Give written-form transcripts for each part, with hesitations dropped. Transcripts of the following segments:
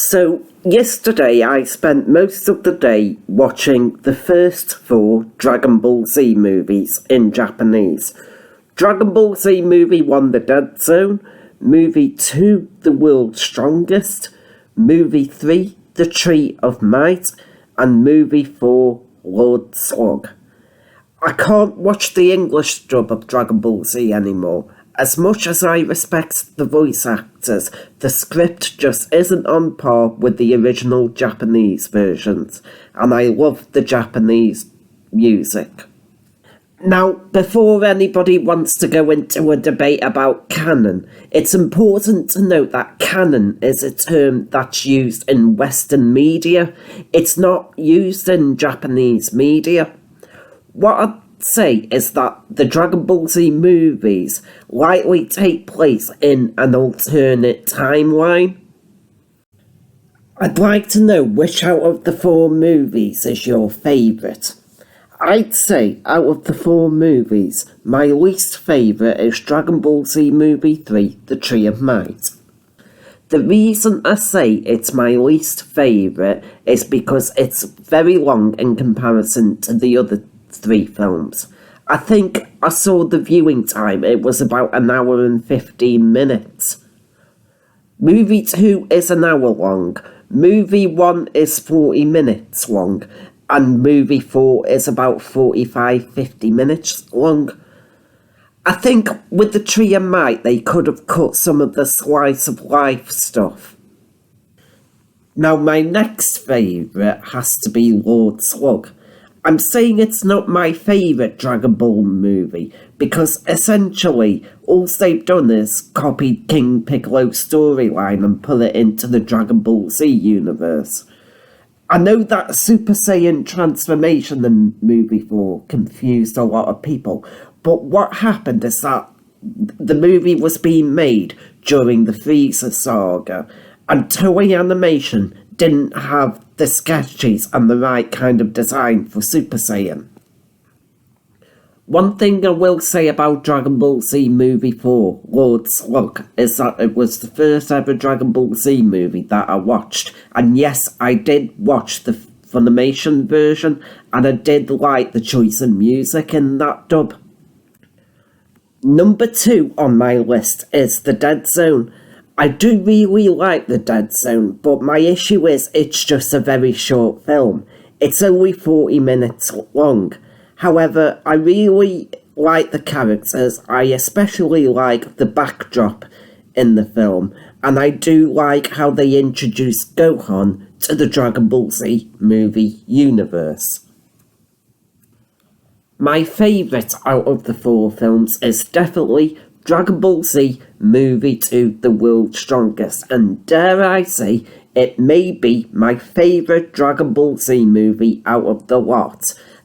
So, yesterday I spent most of the day watching the first 4 Dragon Ball Z movies in Japanese. Dragon Ball Z Movie 1, The Dead Zone, Movie 2, The World's Strongest, Movie 3, The Tree of Might, and Movie 4, Lord Slug. I can't watch the English dub of Dragon Ball Z anymore. As much as I respect the voice actors, the script just isn't on par with the original Japanese versions, and I love the Japanese music. Now, before anybody wants to go into a debate about canon, it's important to note that canon is a term that's used in Western media. It's not used in Japanese media. What I'd say is that the Dragon Ball Z movies likely take place in an alternate timeline. I'd like to know which out of the 4 movies is your favourite. I'd say out of the 4 movies, my least favourite is Dragon Ball Z Movie 3, The Tree of Might. The reason I say it's my least favourite is because it's very long in comparison to the other 3 films. I think I saw the viewing time, it was about an hour and 15 minutes. Movie 2 is an hour long, Movie 1 is 40 minutes long, and Movie 4 is about 45-50 minutes long. I think with The Tree of Might they could have cut some of the slice of life stuff. Now my next favourite has to be Lord Slug. I'm saying it's not my favourite Dragon Ball movie, because essentially all they've done is copied King Piccolo's storyline and put it into the Dragon Ball Z universe. I know that Super Saiyan transformation in movie 4 confused a lot of people, but what happened is that the movie was being made during the Frieza saga, and Toei Animation didn't have the sketches and the right kind of design for Super Saiyan. One thing I will say about Dragon Ball Z Movie 4, Lord Slug, is that it was the first ever Dragon Ball Z movie that I watched. And yes, I did watch the Funimation version, and I did like the choice in music in that dub. Number 2 on my list is The Dead Zone. I do really like The Dead Zone, but my issue is it's just a very short film. It's only 40 minutes long. However, I really like the characters, I especially like the backdrop in the film, and I do like how they introduce Gohan to the Dragon Ball Z movie universe. My favourite out of the 4 films is definitely Dragon Ball Z Movie 2, The World's Strongest, and dare I say, it may be my favourite Dragon Ball Z movie out of the lot.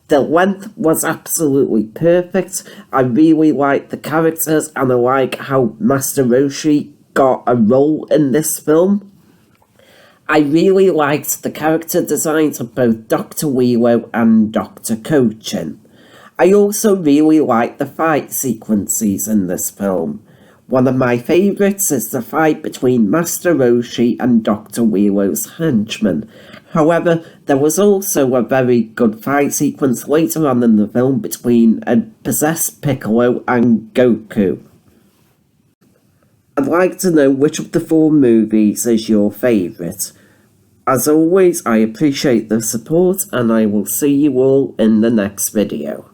The length was absolutely perfect. I really like the characters, and I like how Master Roshi got a role in this film. I really liked the character designs of both Dr. Wheelo and Dr. Cochin. I also really like the fight sequences in this film. One of my favourites is the fight between Master Roshi and Dr. Wheelo's henchmen. However, there was also a very good fight sequence later on in the film between a possessed Piccolo and Goku. I'd like to know which of the 4 movies is your favourite. As always, I appreciate the support, and I will see you all in the next video.